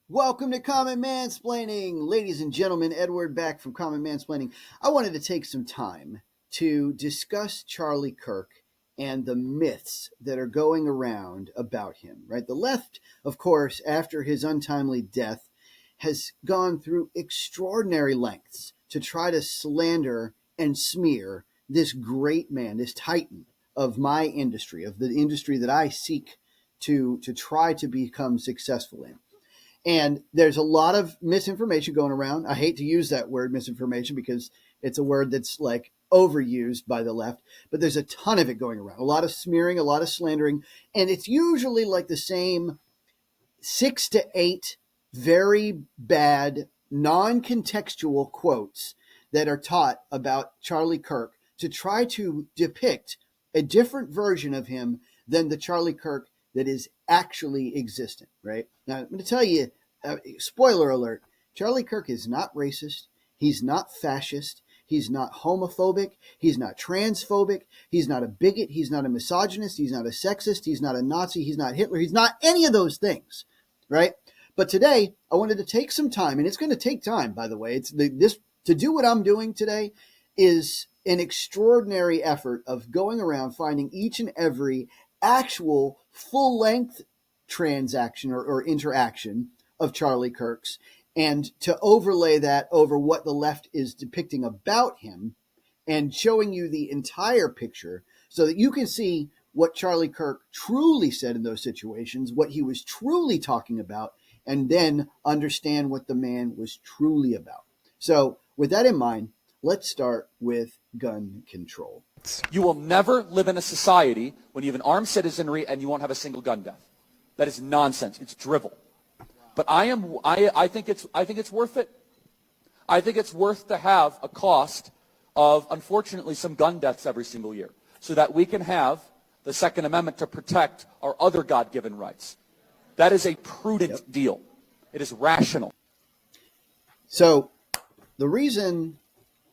Welcome to Common Mansplaining. Ladies and gentlemen, Edward back from Common Mansplaining. I wanted to take some time to discuss Charlie Kirk and the myths that are going around about him, right? The left, of course, after his untimely death, has gone through extraordinary lengths to try to slander and smear this great man, this titan of my industry, of the industry that I seek to try to become successful in. And there's a lot of misinformation going around. I hate to use that word misinformation because it's a word that's like overused by the left, but there's a ton of it going around. A lot of smearing, a lot of slandering, and it's usually like the same 6 to 8 very bad, non-contextual quotes that are taught about Charlie Kirk to try to depict a different version of him than the Charlie Kirk that is actually existent, right? Now, I'm going to tell you, spoiler alert, Charlie Kirk is not racist. He's not fascist. He's not homophobic. He's not transphobic. He's not a bigot. He's not a misogynist. He's not a sexist. He's not a Nazi. He's not Hitler. He's not any of those things, right? But today, I wanted to take some time, and it's going to take time, by the way. This to do what I'm doing today is an extraordinary effort of going around finding each and every actual full-length transaction or interaction of Charlie Kirk's and to overlay that over what the left is depicting about him and showing you the entire picture so that you can see what Charlie Kirk truly said in those situations, what he was truly talking about, and then understand what the man was truly about. So with that in mind, let's start with gun control. You will never live in a society when you have an armed citizenry and you won't have a single gun death. That is nonsense. It's drivel. But I think it's worth it. I think it's worth to have a cost of, unfortunately, some gun deaths every single year so that we can have the Second Amendment to protect our other God-given rights. That is a prudent deal. It is rational. So the reason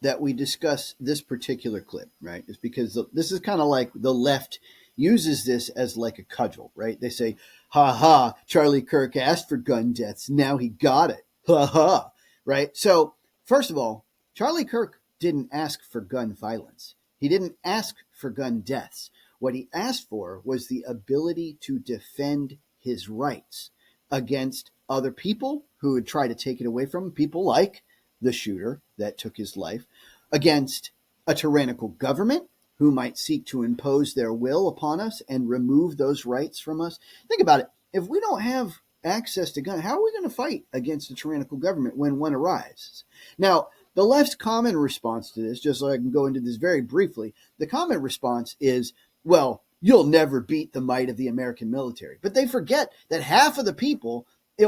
that we discuss this particular clip, right, is because this is kind of like the left uses this as like a cudgel, right? They say, ha ha, Charlie Kirk asked for gun deaths. Now he got it. Ha ha, right? So first of all, Charlie Kirk didn't ask for gun violence. He didn't ask for gun deaths. What he asked for was the ability to defend his rights against other people who would try to take it away from him, people like the shooter that took his life, against a tyrannical government who might seek to impose their will upon us and remove those rights from us. Think about it. If we don't have access to guns, how are we going to fight against a tyrannical government when one arises? Now, the left's common response to this, just so I can go into this very briefly, the common response is, well, you'll never beat the might of the American military. But they forget that half of the people,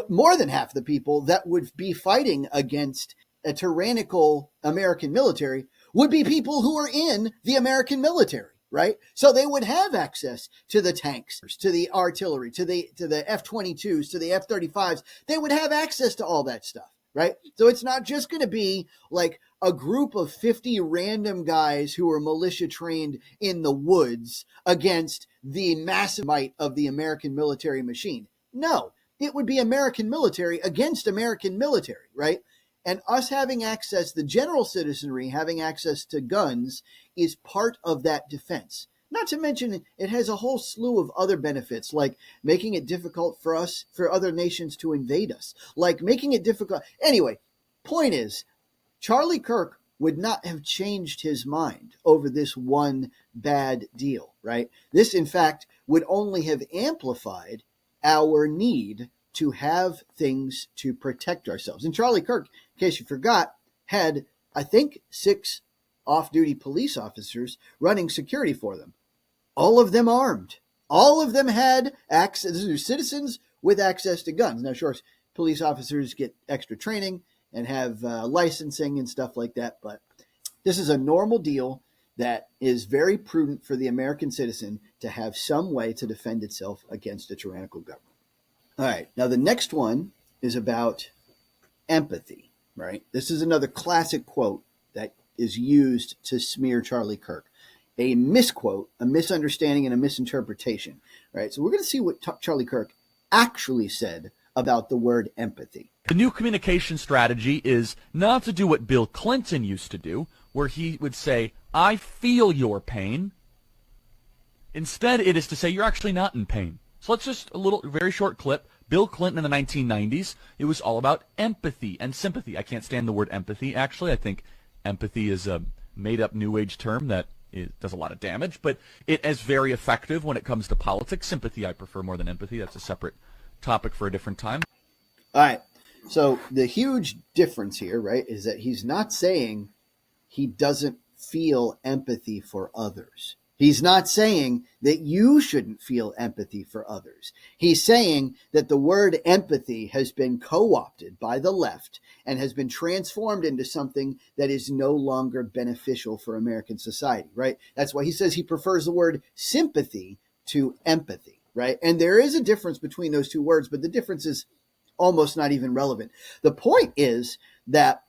more than half of the people that would be fighting against a tyrannical American military would be people who are in the American military, right? So they would have access to the tanks, to the artillery, to the F-22s, to the F-35s. They would have access to all that stuff, right? So it's not just going to be like a group of 50 random guys who are militia trained in the woods against the massive might of the American military machine. No, it would be American military against American military, right? And us having access, the general citizenry having access to guns is part of that defense. Not to mention, it has a whole slew of other benefits, like making it difficult for us, for other nations to invade us, like making it difficult. Anyway, point is, Charlie Kirk would not have changed his mind over this one bad deal, right? This, in fact, would only have amplified our need to have things to protect ourselves. And Charlie Kirk, in case you forgot, had, I think, 6 off-duty police officers running security for them. All of them armed. All of them had access. These are citizens with access to guns. Now, of course, police officers get extra training and have licensing and stuff like that. But this is a normal deal that is very prudent for the American citizen to have some way to defend itself against a tyrannical government. All right. Now, the next one is about empathy, right? This is another classic quote that is used to smear Charlie Kirk. A misquote, a misunderstanding, and a misinterpretation, right? So we're going to see what Charlie Kirk actually said about the word empathy. The new communication strategy is not to do what Bill Clinton used to do, where he would say, I feel your pain. Instead, it is to say, you're actually not in pain. So let's just, very short clip. Bill Clinton in the 1990s, it was all about empathy and sympathy. I can't stand the word empathy, actually. I think empathy is a made-up New Age term that does a lot of damage, but it is very effective when it comes to politics. Sympathy I prefer more than empathy. That's a separate topic for a different time. All right. So the huge difference here, right, is that he's not saying he doesn't feel empathy for others. He's not saying that you shouldn't feel empathy for others. He's saying that the word empathy has been co-opted by the left and has been transformed into something that is no longer beneficial for American society, right? That's why he says he prefers the word sympathy to empathy, right? And there is a difference between those two words, but the difference is almost not even relevant. The point is that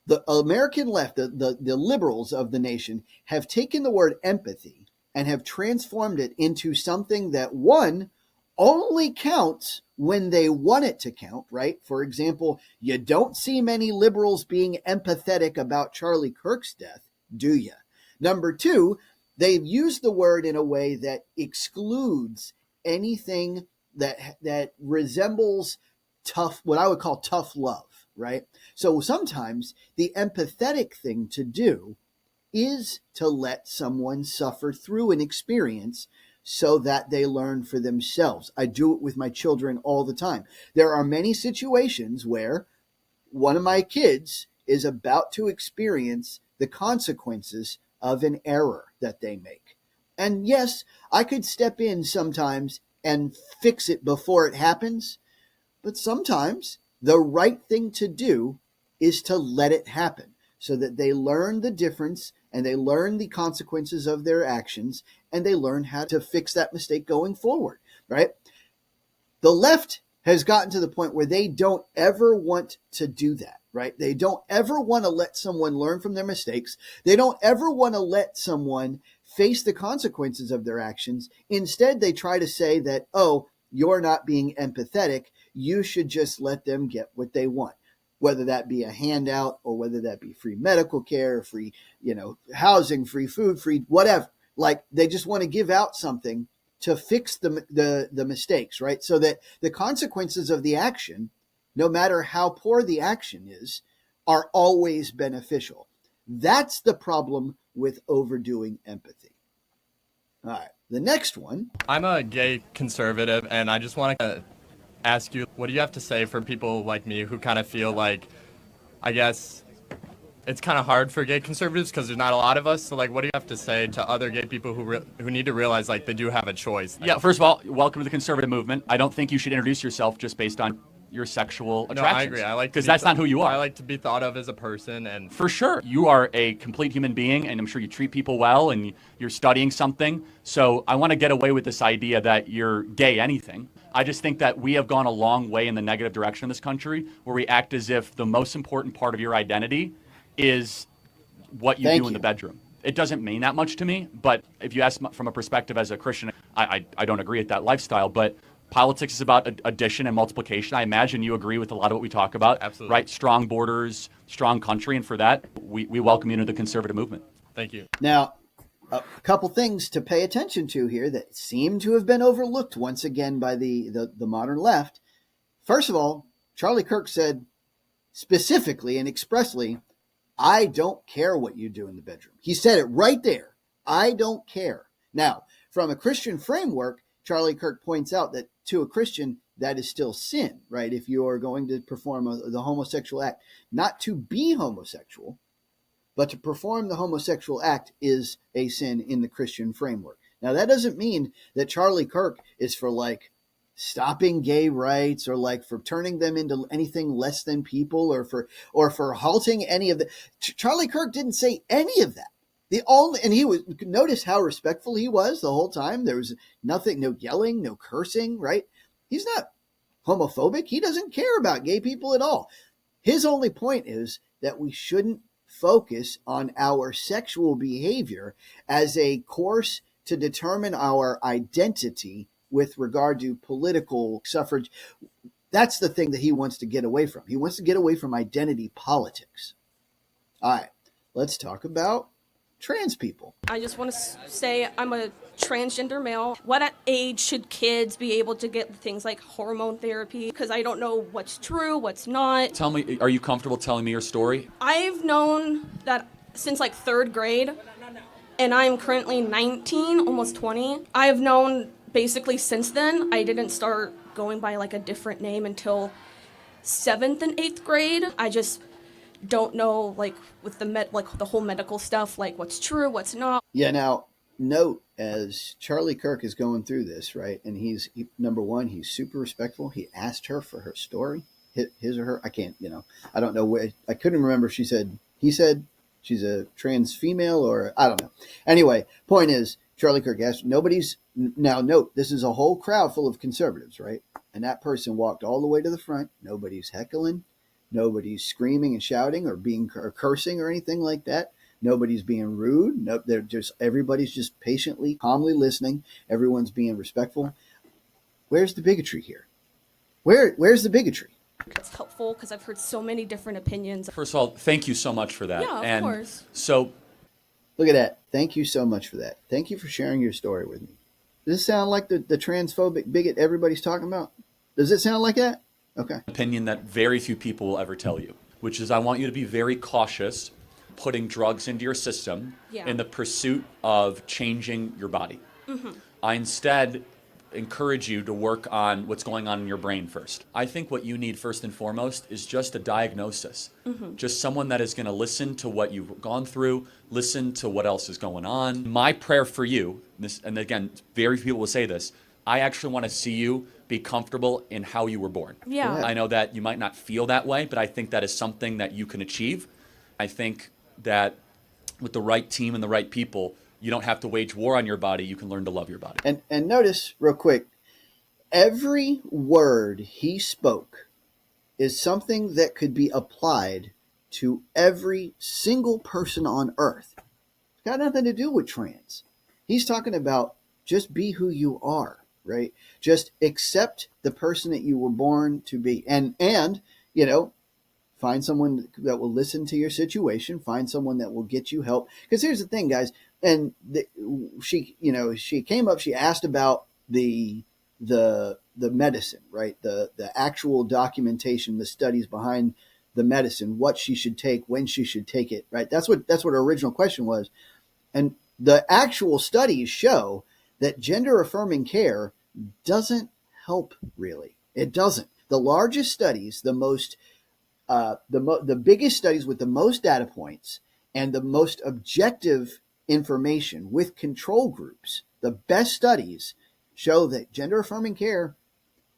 the American left, the liberals of the nation, have taken the word empathy and have transformed it into something that, one, only counts when they want it to count, right? For example, you don't see many liberals being empathetic about Charlie Kirk's death, do you? Number two, they've used the word in a way that excludes anything that resembles tough, what I would call tough love, right? So sometimes the empathetic thing to do is to let someone suffer through an experience so that they learn for themselves. I do it with my children all the time. There are many situations where one of my kids is about to experience the consequences of an error that they make. And yes, I could step in sometimes and fix it before it happens, but sometimes the right thing to do is to let it happen so that they learn the difference and they learn the consequences of their actions and they learn how to fix that mistake going forward, right? The left has gotten to the point where they don't ever want to do that, right? They don't ever want to let someone learn from their mistakes. They don't ever want to let someone face the consequences of their actions. Instead, they try to say that, oh, you're not being empathetic. You should just let them get what they want, whether that be a handout or whether that be free medical care, free, housing, free food, free whatever. Like they just want to give out something to fix the mistakes, right? So that the consequences of the action, no matter how poor the action is, are always beneficial. That's the problem with overdoing empathy. All right, the next one. I'm a gay conservative, and I just want to ask you, what do you have to say for people like me who kind of feel like, I guess, it's kind of hard for gay conservatives because there's not a lot of us. So, like, what do you have to say to other gay people who need to realize, like, they do have a choice? Yeah, first of all, welcome to the conservative movement. I don't think you should introduce yourself just based on your sexual attractions. No, I agree. I like because that's not who you are. I like to be thought of as a person, and for sure, you are a complete human being, and I'm sure you treat people well, and you're studying something. So I want to get away with this idea that you're gay anything. I just think that we have gone a long way in the negative direction in this country, where we act as if the most important part of your identity is what you do in the bedroom. It doesn't mean that much to me, but if you ask from a perspective as a Christian, I don't agree with that lifestyle, but politics is about addition and multiplication. I imagine you agree with a lot of what we talk about. Absolutely. Right? Strong borders, strong country, and for that, we welcome you into the conservative movement. Thank you. Now, a couple things to pay attention to here that seem to have been overlooked once again by the modern left. First of all, Charlie Kirk said specifically and expressly, I don't care what you do in the bedroom. He said it right there. I don't care. Now, from a Christian framework, Charlie Kirk points out that to a Christian, that is still sin, right? If you are going to perform the homosexual act, not to be homosexual, but to perform the homosexual act is a sin in the Christian framework. Now, that doesn't mean that Charlie Kirk is for like stopping gay rights or like for turning them into anything less than people or for halting any of the. Charlie Kirk didn't say any of that. And he was, notice how respectful he was the whole time. There was nothing, no yelling, no cursing, right? He's not homophobic. He doesn't care about gay people at all. His only point is that we shouldn't focus on our sexual behavior as a course to determine our identity with regard to political suffrage. That's the thing that he wants to get away from. He wants to get away from identity politics. All right, let's talk about trans people. I just want to say I'm a transgender male. What age should kids be able to get things like hormone therapy? Because I don't know what's true, what's not. Tell me, are you comfortable telling me your story? I've known that since like 3rd grade, and I'm currently 19, almost 20. I've known basically since then. I didn't start going by like a different name until 7th and 8th grade. I just don't know, like with the whole medical stuff, like what's true, what's not. Yeah. Now, note as Charlie Kirk is going through this, right? And number one, he's super respectful. He asked her for her story, his or her. I can't, I don't know where. I couldn't remember if he said she's a trans female or I don't know. Anyway, point is, Charlie Kirk asked. Now note, this is a whole crowd full of conservatives, right? And that person walked all the way to the front. Nobody's heckling. Nobody's screaming and shouting or cursing or anything like that. Nobody's being rude. No, everybody's just patiently, calmly listening. Everyone's being respectful. Where's the bigotry here? Where's the bigotry? It's helpful because I've heard so many different opinions. First of all, thank you so much for that. Yeah, of course. So, look at that. Thank you so much for that. Thank you for sharing your story with me. Does this sound like the transphobic bigot everybody's talking about? Does it sound like that? Okay. Opinion that very few people will ever tell you, which is I want you to be very cautious putting drugs into your system in the pursuit of changing your body. Mm-hmm. I instead encourage you to work on what's going on in your brain first. I think what you need first and foremost is just a diagnosis. Mm-hmm. Just someone that is going to listen to what you've gone through, listen to what else is going on. My prayer for you, and again, very few people will say this, I actually want to see you be comfortable in how you were born. Yeah. I know that you might not feel that way, but I think that is something that you can achieve. I think that with the right team and the right people, you don't have to wage war on your body. You can learn to love your body. And notice real quick, every word he spoke is something that could be applied to every single person on earth. It's got nothing to do with trans. He's talking about just be who you are, right? Just accept the person that you were born to be. And find someone that will listen to your situation. Find someone that will get you help. Because here's the thing, guys. And she came up. She asked about the medicine, right? The actual documentation, the studies behind the medicine, what she should take, when she should take it, right? That's what her original question was. And the actual studies show that gender affirming care doesn't help really. It doesn't. The largest studies, the biggest studies with the most data points and the most objective information with control groups, the best studies show that gender affirming care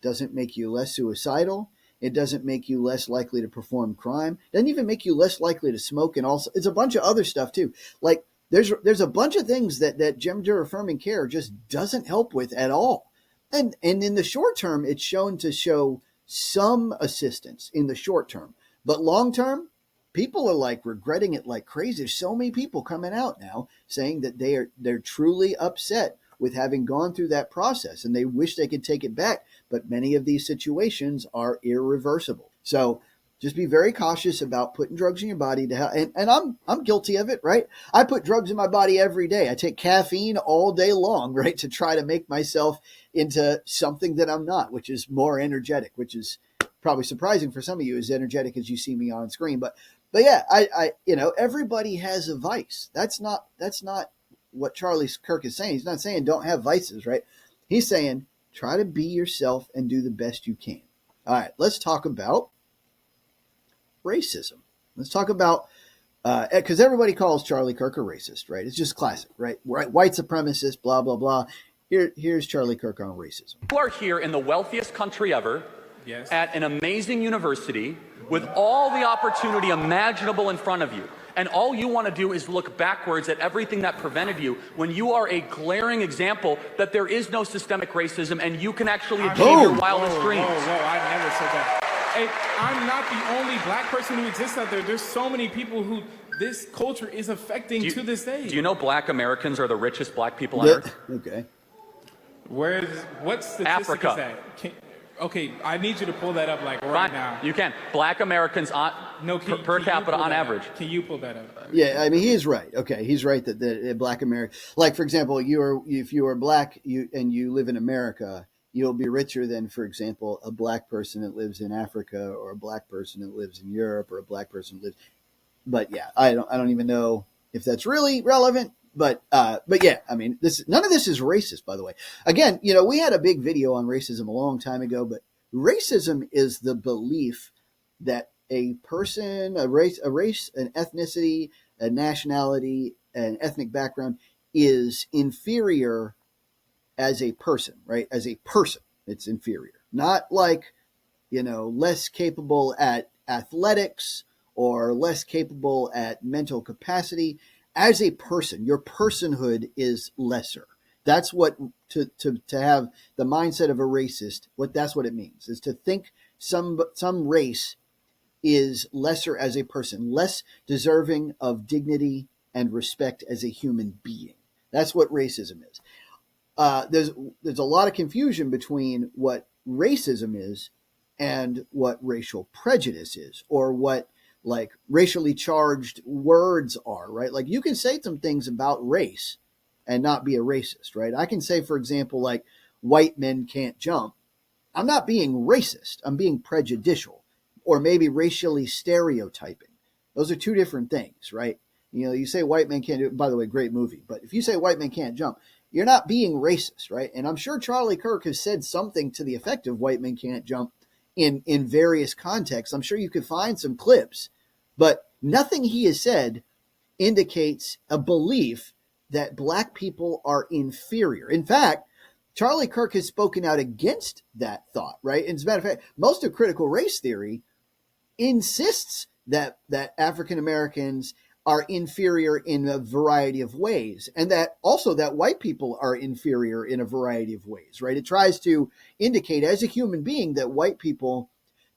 doesn't make you less suicidal. It doesn't make you less likely to perform crime. It doesn't even make you less likely to smoke. And also it's a bunch of other stuff too. Like there's a bunch of things that gender affirming care just doesn't help with at all. And in the short term, it's shown to show some assistance in the short term, but long term, people are like regretting it like crazy. There's so many people coming out now saying that they're truly upset with having gone through that process and they wish they could take it back. But many of these situations are irreversible. So just be very cautious about putting drugs in your body to help. And I'm guilty of it, right? I put drugs in my body every day. I take caffeine all day long, right? To try to make myself into something that I'm not, which is more energetic, which is probably surprising for some of you, as energetic as you see me on screen. But yeah, I everybody has a vice. That's not what Charlie Kirk is saying. He's not saying don't have vices, right? He's saying try to be yourself and do the best you can. All right, let's talk about racism. Let's talk about, because everybody calls Charlie Kirk a racist, right? It's just classic, right? White supremacist, blah, blah, blah. Here's Charlie Kirk on racism. You are here in the wealthiest country ever, yes, at an amazing university with all the opportunity imaginable in front of you. And all you want to do is look backwards at everything that prevented you when you are a glaring example that there is no systemic racism and you can actually achieve your wildest dreams. Whoa, I never said that. Hey, I'm not the only black person who exists out there. There's so many people who this culture is affecting to this day. Do you know black Americans are the richest black people on earth? Okay. What statistic Africa. is that? Okay, I need you to pull that up like right now. You can. Black Americans per capita on average. Can you pull that up? Yeah, I mean, he is right. Okay, he's right that Black America, like for example, if you are Black and you live in America, you'll be richer than, for example, a Black person that lives in Africa, or a Black person that lives in Europe, or a Black person that lives. But yeah, I don't even know if that's really relevant. But yeah, I mean, none of this is racist, by the way. Again, we had a big video on racism a long time ago, but racism is the belief that a person, a race, an ethnicity, a nationality, an ethnic background is inferior as a person, right? As a person, it's inferior. Not like, less capable at athletics or less capable at mental capacity. As a person, your personhood is lesser. That's what to have the mindset of a racist. That's what it means, is to think some race is lesser as a person, less deserving of dignity and respect as a human being. That's what racism is. There's a lot of confusion between what racism is and what racial prejudice is, or what like racially charged words are, right? Like you can say some things about race and not be a racist, right? I can say, for example, like white men can't jump. I'm not being racist. I'm being prejudicial, or maybe racially stereotyping. Those are two different things, right? You say white men can't do it. By the way, great movie. But if you say white men can't jump, you're not being racist, right? And I'm sure Charlie Kirk has said something to the effect of white men can't jump in various contexts. I'm sure you could find some clips, but nothing he has said indicates a belief that Black people are inferior. In fact, Charlie Kirk has spoken out against that thought, right? And as a matter of fact, most of critical race theory insists that African Americans are inferior in a variety of ways, and that also that white people are inferior in a variety of ways, right? It tries to indicate as a human being that white people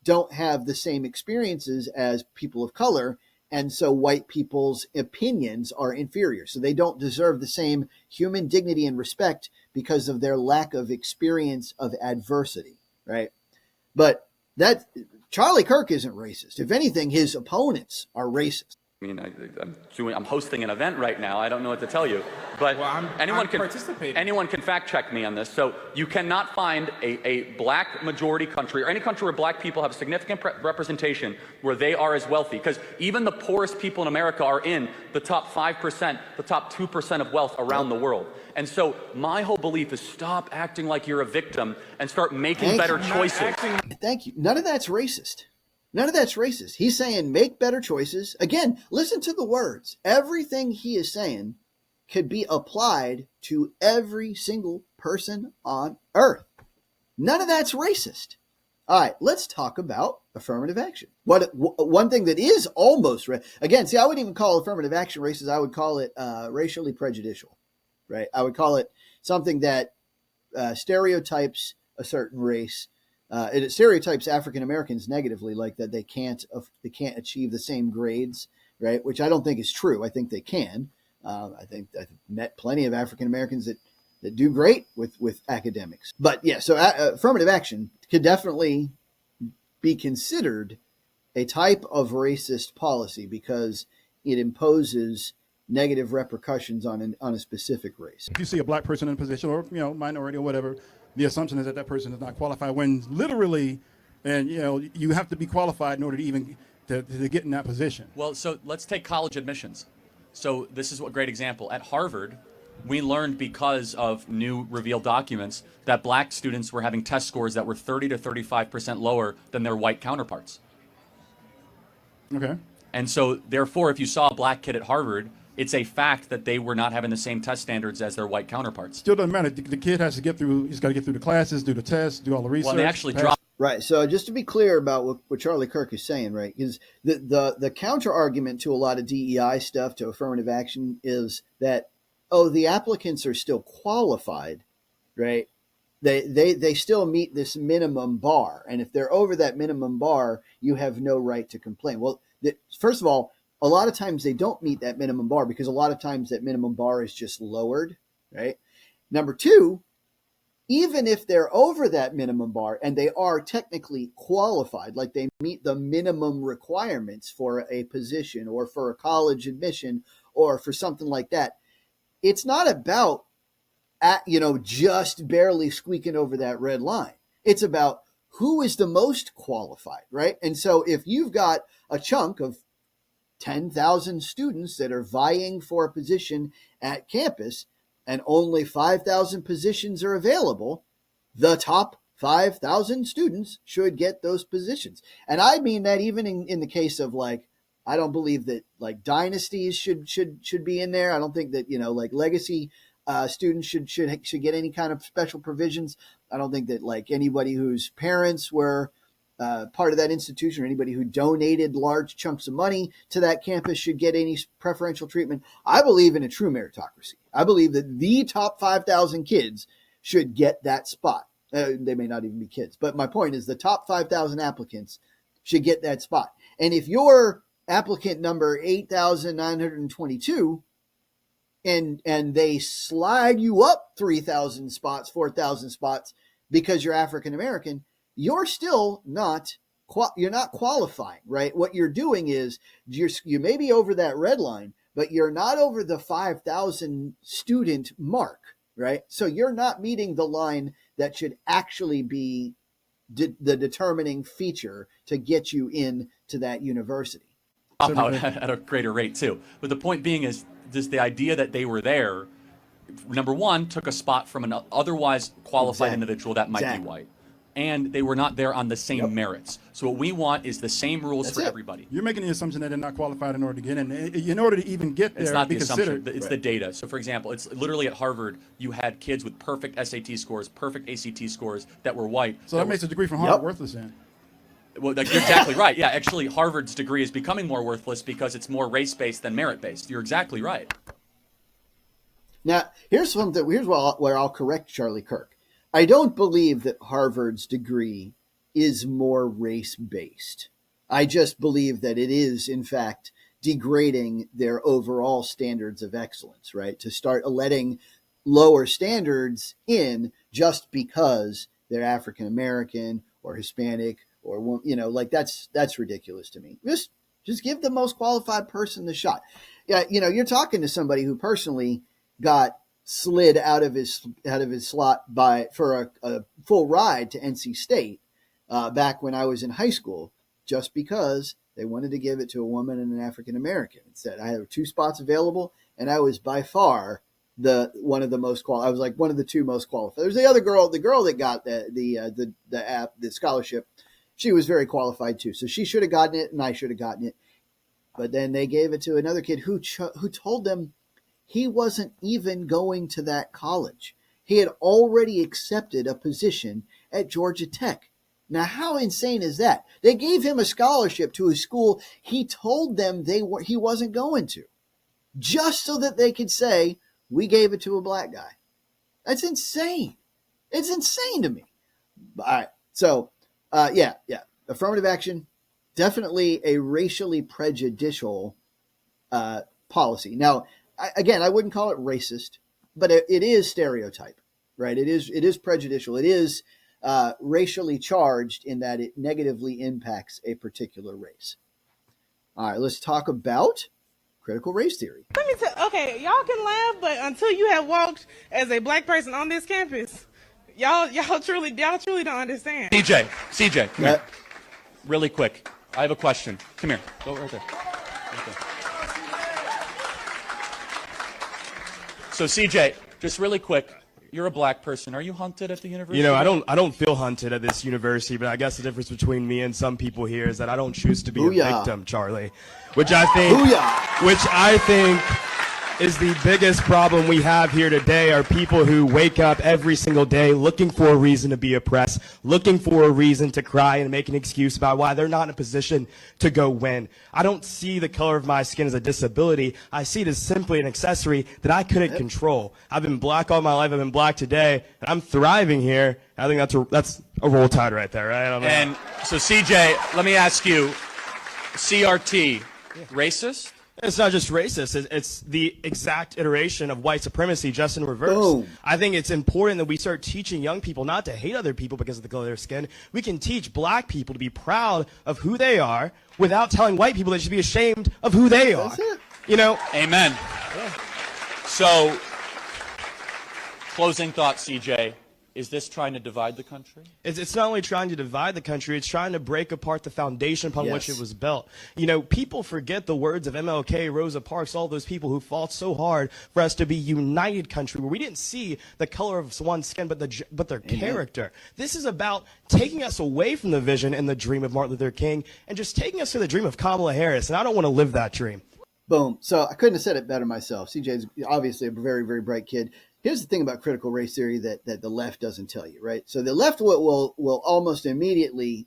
don't have the same experiences as people of color, and so white people's opinions are inferior. So they don't deserve the same human dignity and respect because of their lack of experience of adversity, right? But that Charlie Kirk isn't racist. If anything, his opponents are racist. I mean, I'm hosting an event right now. I don't know what to tell you, but anyone can fact check me on this. So you cannot find a Black majority country, or any country where Black people have significant representation, where they are as wealthy, because even the poorest people in America are in the top 5%, the top 2% of wealth around the world. And so my whole belief is stop acting like you're a victim and start making better choices. Thank you. None of that's racist. None of that's racist. He's saying make better choices. Again, listen to the words. Everything he is saying could be applied to every single person on earth. None of that's racist. All right, let's talk about affirmative action. One thing that is almost again, see, I wouldn't even call affirmative action racist. I would call it racially prejudicial, right? I would call it something that stereotypes a certain race. It stereotypes African Americans negatively, like that they can't achieve the same grades, right? Which I don't think is true. I think they can. I think I've met plenty of African Americans that do great with academics. But yeah, so affirmative action could definitely be considered a type of racist policy because it imposes negative repercussions on a specific race. If you see a Black person in a position, or minority or whatever, the assumption is that person is not qualified, when literally, and you have to be qualified in order to even to get in that position. Well, so let's take college admissions. So this is a great example. At Harvard, we learned because of new revealed documents that Black students were having test scores that were 30 to 35% lower than their white counterparts. Okay. And so therefore, if you saw a Black kid at Harvard, it's a fact that they were not having the same test standards as their white counterparts. Still doesn't matter. The kid has to get through. He's got to get through the classes, do the tests, do all the research. Well, they actually dropped. Right. So just to be clear about what Charlie Kirk is saying, right, is the counter argument to a lot of DEI stuff, to affirmative action, is that the applicants are still qualified, right? They still meet this minimum bar, and if they're over that minimum bar, you have no right to complain. Well, first of all, a lot of times they don't meet that minimum bar because a lot of times that minimum bar is just lowered, right? Number two, even if they're over that minimum bar and they are technically qualified, like they meet the minimum requirements for a position or for a college admission or for something like that, it's not about just barely squeaking over that red line. It's about who is the most qualified, right? And so if you've got a chunk of 10,000 students that are vying for a position at campus and only 5,000 positions are available, the top 5,000 students should get those positions. And I mean that even in the case of like, I don't believe that like dynasties should be in there. I don't think that, like legacy students should get any kind of special provisions. I don't think that like anybody whose parents were part of that institution or anybody who donated large chunks of money to that campus should get any preferential treatment. I believe in a true meritocracy. I believe that the top 5,000 kids should get that spot. They may not even be kids, but my point is the top 5,000 applicants should get that spot. And if you're applicant number 8,922 and they slide you up 3,000 spots, 4,000 spots because you're African American, you're still not qualifying, right? What you're doing is you may be over that red line, but you're not over the 5,000 student mark, right? So you're not meeting the line that should actually be the determining feature to get you into that university. Out at a greater rate too. But the point being is just the idea that they were there, number one, took a spot from an otherwise qualified individual that might be white. And they were not there on the same merits. So what we want is the same rules for everybody. You're making the assumption that they're not qualified in order to get in. In order to even get there, it's not the considered. assumption. It's the data. So for example, it's literally at Harvard, you had kids with perfect SAT scores, perfect ACT scores that were white. So that makes a degree from Harvard worthless then. Well, you're exactly right. Yeah, actually, Harvard's degree is becoming more worthless because it's more race-based than merit-based. You're exactly right. Now, here's where I'll correct Charlie Kirk. I don't believe that Harvard's degree is more race-based. I just believe that it is, in fact, degrading their overall standards of excellence, right? To start letting lower standards in just because they're African American or Hispanic or, like that's ridiculous to me. Just give the most qualified person the shot. Yeah, you're talking to somebody who personally got slid out of his slot for a full ride to NC State back when I was in high school, just because they wanted to give it to a woman and an African American. It said I had 2 spots available, and I was by far one of the most qualified. I was like one of the 2 most qualified. There's the other girl, the girl that got the scholarship. She was very qualified too, so she should have gotten it, and I should have gotten it. But then they gave it to another kid who told them he wasn't even going to that college. He had already accepted a position at Georgia Tech. Now, how insane is that? They gave him a scholarship to a school he told them he wasn't going to, just so that they could say, we gave it to a black guy. That's insane. It's insane to me. All right. So, yeah. Affirmative action, definitely a racially prejudicial policy. Now, I wouldn't call it racist, but it is stereotype, right? It is prejudicial. It is racially charged in that it negatively impacts a particular race. All right, let's talk about critical race theory. Let me tell. Okay, y'all can laugh, but until you have walked as a black person on this campus, y'all truly don't understand. CJ, come here. Really quick, I have a question. Come here. Go right there. So CJ, just really quick, you're a black person. Are you hunted at the university? I don't feel hunted at this university, but I guess the difference between me and some people here is that I don't choose to be a victim, Charlie. Which I think is the biggest problem we have here today are people who wake up every single day looking for a reason to be oppressed, looking for a reason to cry and make an excuse about why they're not in a position to go win. I don't see the color of my skin as a disability. I see it as simply an accessory that I couldn't control. I've been black all my life. I've been black today, and I'm thriving here. I think that's a roll tide right there, right? And so CJ, let me ask you, CRT, racist? It's not just racist. It's the exact iteration of white supremacy, just in reverse. Boom. I think it's important that we start teaching young people not to hate other people because of the color of their skin. We can teach black people to be proud of who they are without telling white people they should be ashamed of who they are. That's it. You know? Amen. So, closing thought, CJ. Is this trying to divide the country? It's not only trying to divide the country, it's trying to break apart the foundation upon which it was built. You know, people forget the words of MLK, Rosa Parks, all those people who fought so hard for us to be a united country, where we didn't see the color of one's skin, but their character. This is about taking us away from the vision and the dream of Martin Luther King and just taking us to the dream of Kamala Harris, and I don't want to live that dream. Boom. So I couldn't have said it better myself. CJ's obviously a very, very bright kid. Here's the thing about critical race theory that the left doesn't tell you, right? So the left will almost immediately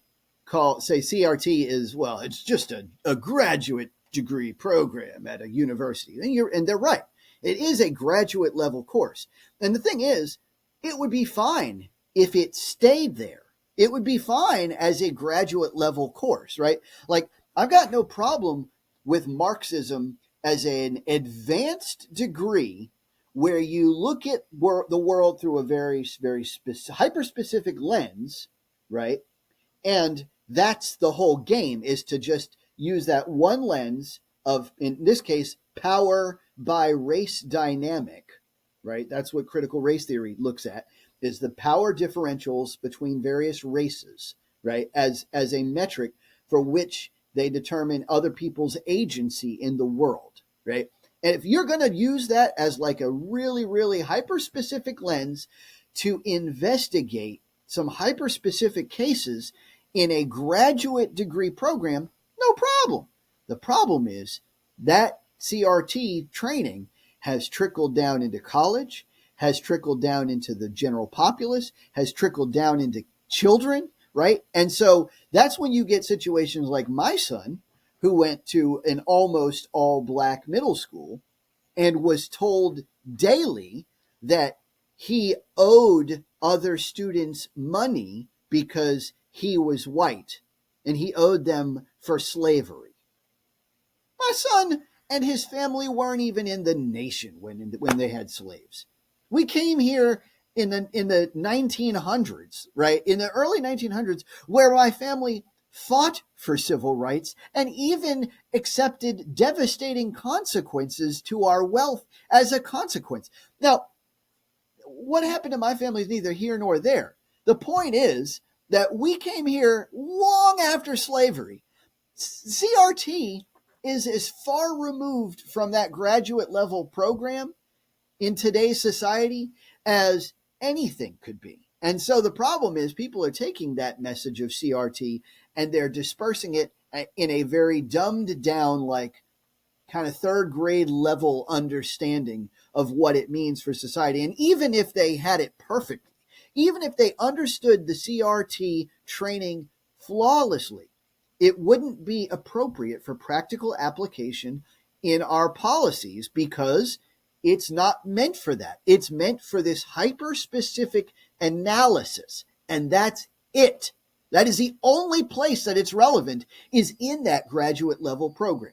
say CRT is, well, it's just a graduate degree program at a university. And they're right. It is a graduate level course. And the thing is, it would be fine if it stayed there. It would be fine as a graduate level course, right? Like, I've got no problem with Marxism as an advanced degree where you look at the world through a very, very hyper-specific lens, right? And that's the whole game, is to just use that one lens of, in this case, power by race dynamic, right? That's what critical race theory looks at, is the power differentials between various races, right? As a metric for which they determine other people's agency in the world, right? And if you're going to use that as like a really, really hyper-specific lens to investigate some hyper-specific cases in a graduate degree program, no problem. The problem is that CRT training has trickled down into college, has trickled down into the general populace, has trickled down into children, right? And so that's when you get situations like my son, who went to an almost all-black middle school and was told daily that he owed other students money because he was white and he owed them for slavery. My son and his family weren't even in the nation when they had slaves. We came here in the 1900s, right? In the early 1900s, where my family fought for civil rights and even accepted devastating consequences to our wealth as a consequence. Now, what happened to my family is neither here nor there. The point is that we came here long after slavery. CRT is as far removed from that graduate level program in today's society as anything could be. And so the problem is people are taking that message of CRT and they're dispersing it in a very dumbed down, like kind of third grade level understanding of what it means for society. And even if they had it perfectly, even if they understood the CRT training flawlessly, it wouldn't be appropriate for practical application in our policies because it's not meant for that. It's meant for this hyper-specific analysis, and that's it. That is the only place that it's relevant, is in that graduate level program.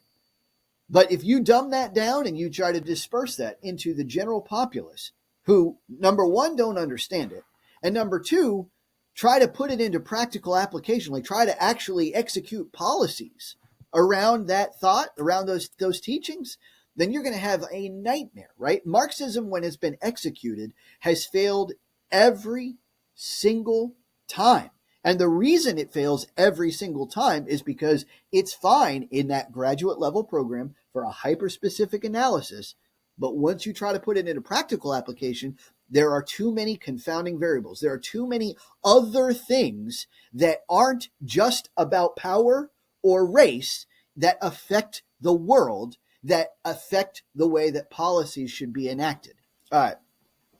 But if you dumb that down and you try to disperse that into the general populace, who, number one, don't understand it, and number two, try to put it into practical application, like try to actually execute policies around that thought, around those teachings, then you're going to have a nightmare, right? Marxism, when it's been executed, has failed every single time. And the reason it fails every single time is because it's fine in that graduate level program for a hyper-specific analysis. But once you try to put it into practical application, there are too many confounding variables. There are too many other things that aren't just about power or race that affect the world, that affect the way that policies should be enacted. All right,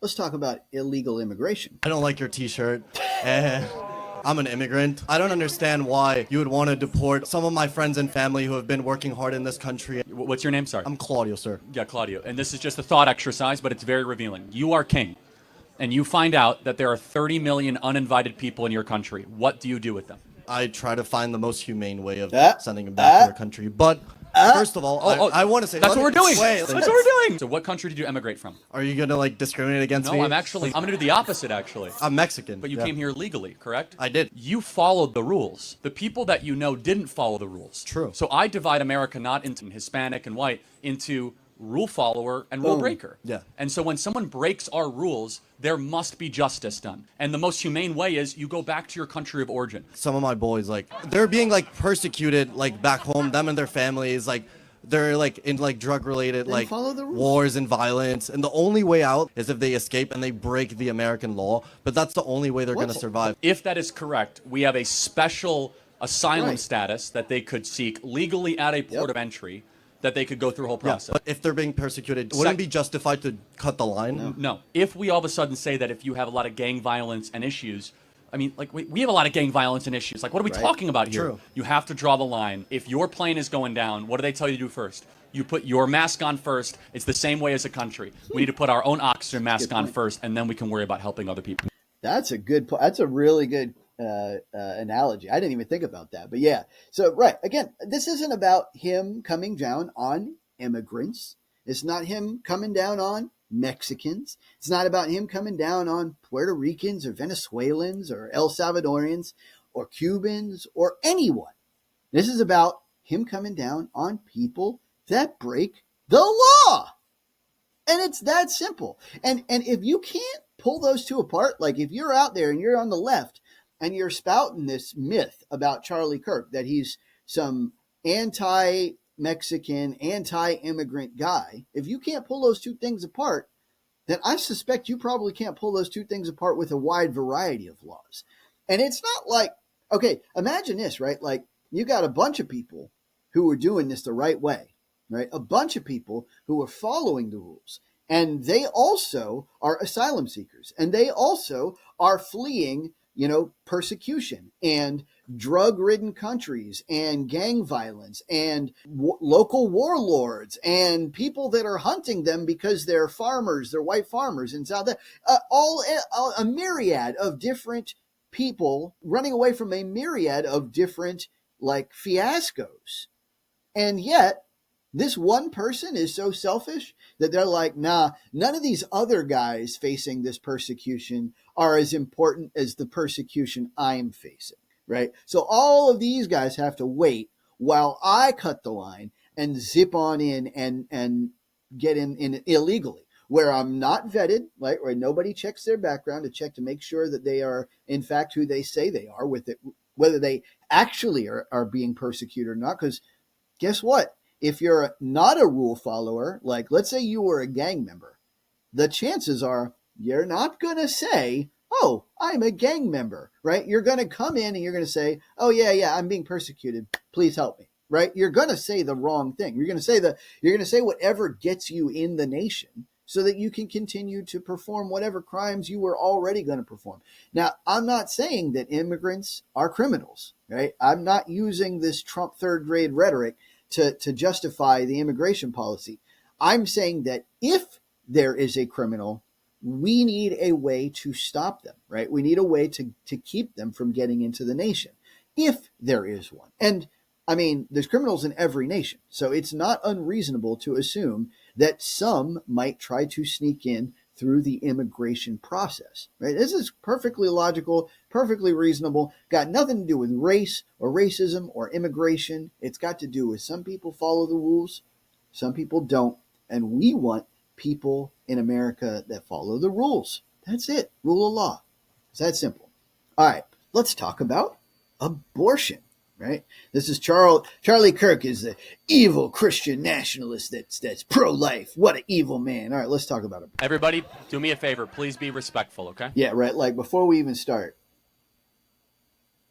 let's talk about illegal immigration. I don't like your t-shirt. I'm an immigrant. I don't understand why you would want to deport some of my friends and family who have been working hard in this country. What's your name, sorry? I'm Claudio, sir. Yeah, Claudio. And this is just a thought exercise, but it's very revealing. You are king, and you find out that there are 30 million uninvited people in your country. What do you do with them? I try to find the most humane way of sending them back to their country. But First of all, I want to say that's what we're doing. Wait, that's what we're doing. So what country did you emigrate from? Are you gonna like discriminate against me? No, I'm gonna do the opposite actually. I'm Mexican. But you came here legally, correct? I did. You followed the rules. The people that you know didn't follow the rules. True. So I divide America not into Hispanic and white, into rule follower and rule breaker. Yeah. And so when someone breaks our rules, there must be justice done. And the most humane way is you go back to your country of origin. Some of my boys, like, they're being like persecuted, like back home, them and their families, like they're like in like drug related like wars and violence, and the only way out is if they escape and they break the American law, but that's the only way they're going to survive. If that is correct, we have a special asylum status that they could seek legally at a port of entry, that they could go through a whole process. But if they're being persecuted, wouldn't it be justified to cut the line? No. If we all of a sudden say that if you have a lot of gang violence and issues, I mean, like, we have a lot of gang violence and issues. Like, what are we talking about here? True. You have to draw the line. If your plane is going down, what do they tell you to do first? You put your mask on first. It's the same way as a country. We need to put our own oxygen mask on first, and then we can worry about helping other people. That's a good point. That's a really good analogy. I didn't even think about that. But yeah. So, right. Again, this isn't about him coming down on immigrants. It's not him coming down on Mexicans. It's not about him coming down on Puerto Ricans or Venezuelans or El Salvadorians or Cubans or anyone. This is about him coming down on people that break the law. And it's that simple. And if you can't pull those two apart, like if you're out there and you're on the left and you're spouting this myth about Charlie Kirk, that he's some anti-Mexican, anti-immigrant guy, if you can't pull those two things apart, then I suspect you probably can't pull those two things apart with a wide variety of laws. And it's not like, okay, imagine this, right? Like you got a bunch of people who are doing this the right way, right? A bunch of people who are following the rules. And they also are asylum seekers. And they also are fleeing, persecution and drug-ridden countries and gang violence and local warlords and people that are hunting them because they're farmers, they're white farmers in South. A myriad of different people running away from a myriad of different like fiascos. And yet, this one person is so selfish that they're like, nah, none of these other guys facing this persecution are as important as the persecution I'm facing, right? So all of these guys have to wait while I cut the line and zip on in and get in illegally, where I'm not vetted, right? Where nobody checks their background to check to make sure that they are, in fact, who they say they are, with it, whether they actually are being persecuted or not. Because guess what? If you're not a rule follower, like let's say you were a gang member, the chances are you're not going to say, oh, I'm a gang member, right? You're going to come in and you're going to say, oh, yeah, I'm being persecuted. Please help me, right? You're going to say the wrong thing. You're going to say whatever gets you in the nation so that you can continue to perform whatever crimes you were already going to perform. Now, I'm not saying that immigrants are criminals, right? I'm not using this Trump third grade rhetoric to justify the immigration policy. I'm saying that if there is a criminal, we need a way to stop them, right? We need a way to keep them from getting into the nation, if there is one. And I mean, there's criminals in every nation, so it's not unreasonable to assume that some might try to sneak in through the immigration process, right? This is perfectly logical, perfectly reasonable, got nothing to do with race or racism or immigration. It's got to do with some people follow the rules, some people don't, and we want people in America that follow the rules. That's it. Rule of law. It's that simple. All right, let's talk about abortion. Right? This is Charlie Kirk is the evil Christian nationalist that's pro-life. What an evil man. All right, let's talk about it. Everybody, do me a favor. Please be respectful, okay? Yeah, right. Like before we even start,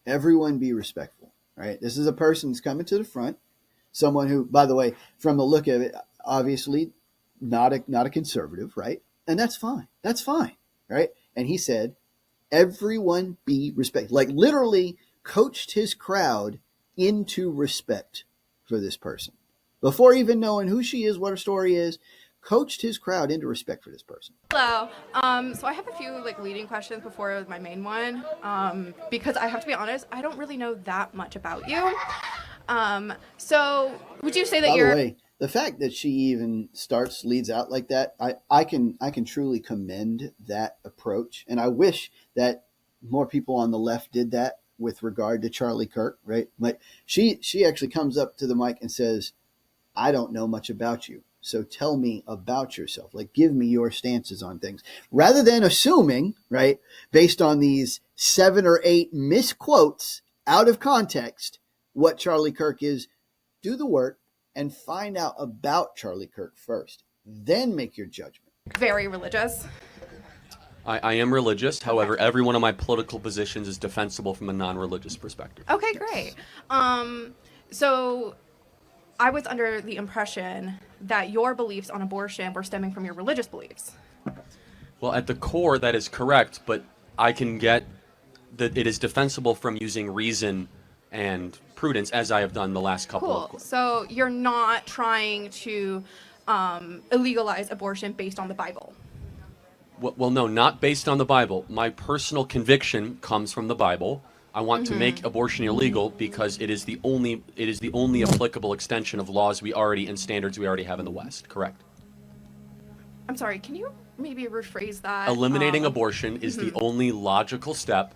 everyone be respectful. Right? This is a person who's coming to the front. Someone who, by the way, from the look of it, obviously not a conservative, right? And that's fine. That's fine. Right? And he said, everyone be respectful. Like literally coached his crowd into respect for this person. Before even knowing who she is, what her story is, coached his crowd into respect for this person. Hello. So I have a few leading questions before my main one, because I have to be honest, I don't really know that much about you. So would you say that By you're... the way, the fact that she even leads out like that, I can truly commend that approach. And I wish that more people on the left did that with regard to Charlie Kirk, right? Like she actually comes up to the mic and says, I don't know much about you, so tell me about yourself. Like, give me your stances on things. Rather than assuming, right, based on these 7 or 8 misquotes out of context, what Charlie Kirk is, do the work and find out about Charlie Kirk first. Then make your judgment. Very religious? I am religious. However, every one of my political positions is defensible from a non-religious perspective. Okay, great. So I was under the impression that your beliefs on abortion were stemming from your religious beliefs. Well, at the core, that is correct, but I can get that it is defensible from using reason and prudence, as I have done the last couple of Cool. So you're not trying to illegalize abortion based on the Bible? Well, no, not based on the Bible. My personal conviction comes from the Bible. I want to make abortion illegal because it is the only applicable extension of laws we already and standards we already have in the West. Correct. I'm sorry, can you maybe rephrase that? Eliminating abortion is the only logical step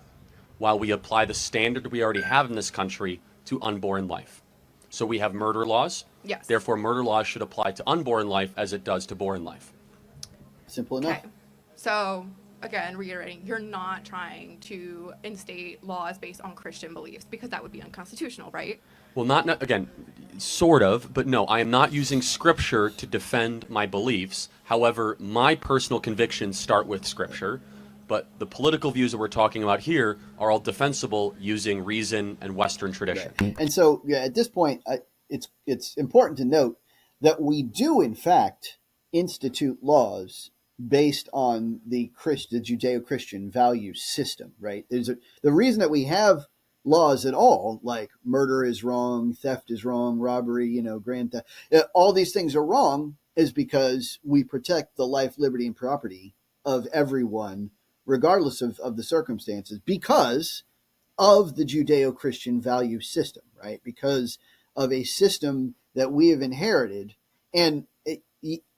while we apply the standard we already have in this country to unborn life. So we have murder laws. Yes. Therefore, murder laws should apply to unborn life as it does to born life. Simple enough. Okay. So, again, reiterating, you're not trying to instate laws based on Christian beliefs because that would be unconstitutional, right? Well, not again, sort of, but no, I am not using scripture to defend my beliefs. However, my personal convictions start with scripture, but the political views that we're talking about here are all defensible using reason and Western tradition. Right. And so, yeah, at this point, it's important to note that we do, in fact, institute laws based on the Judeo-Christian value system, right? The reason that we have laws at all, like murder is wrong, theft is wrong, robbery, grand theft, all these things are wrong, is because we protect the life, liberty, and property of everyone, regardless of the circumstances, because of the Judeo-Christian value system, right? Because of a system that we have inherited. And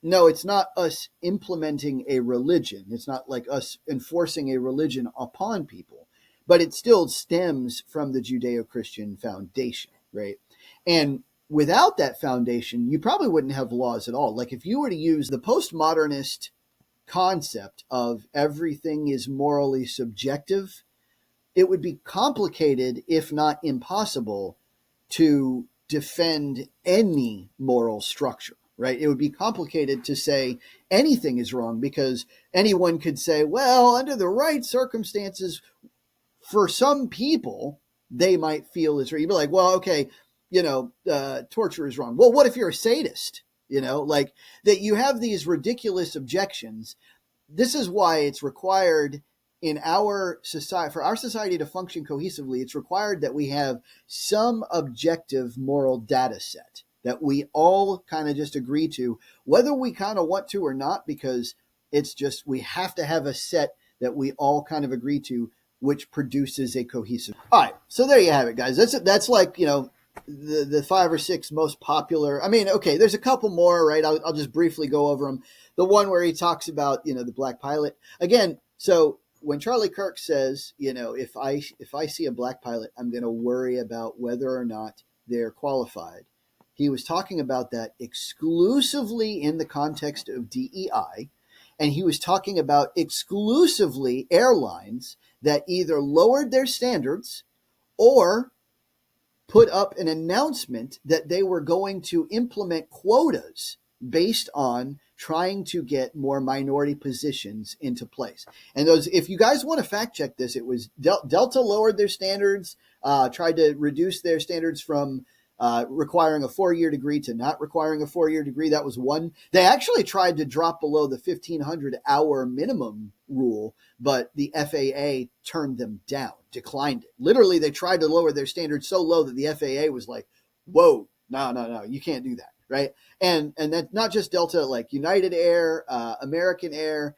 no, it's not us implementing a religion. It's not like us enforcing a religion upon people, but it still stems from the Judeo-Christian foundation, right? And without that foundation, you probably wouldn't have laws at all. Like if you were to use the postmodernist concept of everything is morally subjective, it would be complicated, if not impossible, to defend any moral structure. Right? It would be complicated to say anything is wrong because anyone could say, well, under the right circumstances, for some people, they might feel it's right. You'd be like, well, okay, torture is wrong. Well, what if you're a sadist? Like that you have these ridiculous objections. This is why it's required in our society, for our society to function cohesively, it's required that we have some objective moral data set that we all kind of just agree to, whether we kind of want to or not, because it's just, we have to have a set that we all kind of agree to, which produces a cohesive. All right. So there you have it, guys. That's like, the 5 or 6 most popular. I mean, okay, there's a couple more, right? I'll just briefly go over them. The one where he talks about, the black pilot again. So when Charlie Kirk says, if I see a black pilot, I'm going to worry about whether or not they're qualified. He was talking about that exclusively in the context of DEI, and he was talking about exclusively airlines that either lowered their standards or put up an announcement that they were going to implement quotas based on trying to get more minority positions into place. And those, if you guys want to fact check this, it was Delta lowered their standards, tried to reduce their standards from requiring a 4-year degree to not requiring a 4-year degree. That was one. They actually tried to drop below the 1,500-hour minimum rule, but the FAA turned them down, declined it. Literally, they tried to lower their standards so low that the FAA was like, whoa, no, you can't do that, right? And that's not just Delta, like United Air, American Air,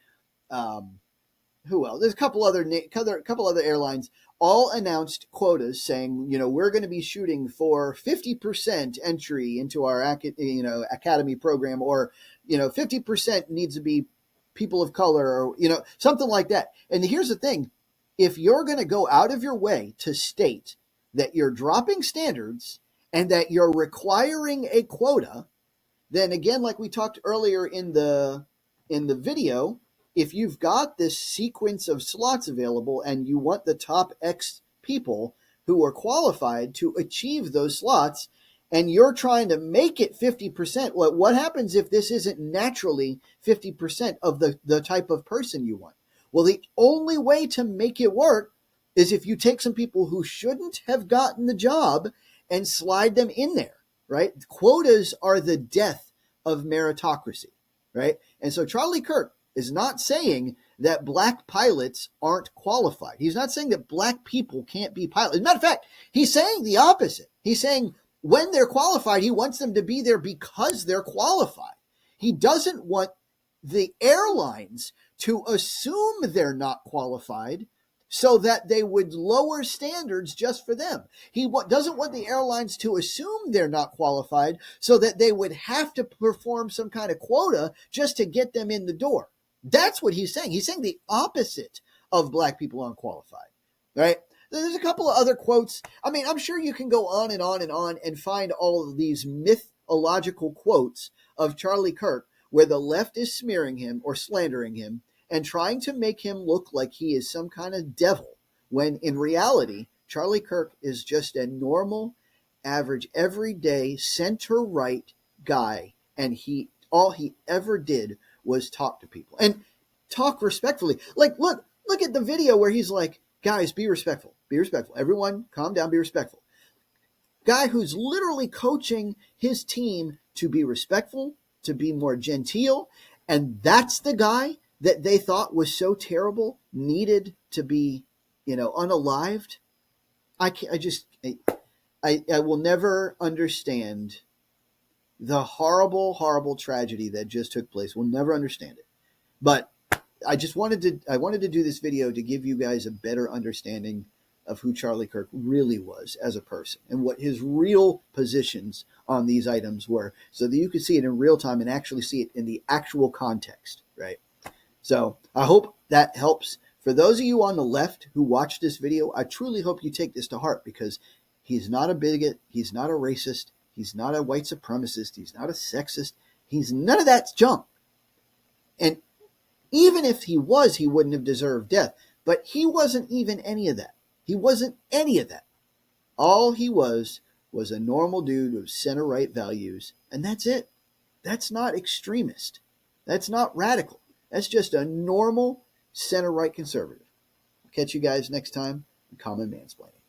who else? There's a couple other airlines all announced quotas saying, we're going to be shooting for 50% entry into our academy program, or 50% needs to be people of color, or something like that. And here's the thing: if you're going to go out of your way to state that you're dropping standards and that you're requiring a quota, then again, like we talked earlier in the video, if you've got this sequence of slots available and you want the top X people who are qualified to achieve those slots, and you're trying to make it 50%, what happens if this isn't naturally 50% of the type of person you want? Well, the only way to make it work is if you take some people who shouldn't have gotten the job and slide them in there, right? Quotas are the death of meritocracy, right? And so Charlie Kirk is not saying that black pilots aren't qualified. He's not saying that black people can't be pilots. As a matter of fact, he's saying the opposite. He's saying when they're qualified, he wants them to be there because they're qualified. He doesn't want the airlines to assume they're not qualified so that they would lower standards just for them. He doesn't want the airlines to assume they're not qualified so that they would have to perform some kind of quota just to get them in the door. That's what he's saying. He's saying the opposite of black people unqualified, right? There's a couple of other quotes. I mean, I'm sure you can go on and on and on and find all of these mythological quotes of Charlie Kirk where the left is smearing him or slandering him and trying to make him look like he is some kind of devil, when in reality, Charlie Kirk is just a normal, average, everyday, center-right guy, and all he ever did was talk to people and talk respectfully. Like, look at the video where he's like, guys, be respectful. Be respectful. Everyone, calm down, be respectful. Guy who's literally coaching his team to be respectful, to be more genteel, and that's the guy that they thought was so terrible, needed to be, unalived. I will never understand the horrible, horrible tragedy that just took place. We'll never understand it. But I wanted to do this video to give you guys a better understanding of who Charlie Kirk really was as a person and what his real positions on these items were, so that you could see it in real time and actually see it in the actual context, right? So I hope that helps. For those of you on the left who watch this video, I truly hope you take this to heart, because he's not a bigot. He's not a racist. He's not a white supremacist. He's not a sexist. He's none of that junk. And even if he was, he wouldn't have deserved death. But he wasn't even any of that. He wasn't any of that. All he was a normal dude with center-right values, and that's it. That's not extremist. That's not radical. That's just a normal center-right conservative. Catch you guys next time on Common Mansplaining.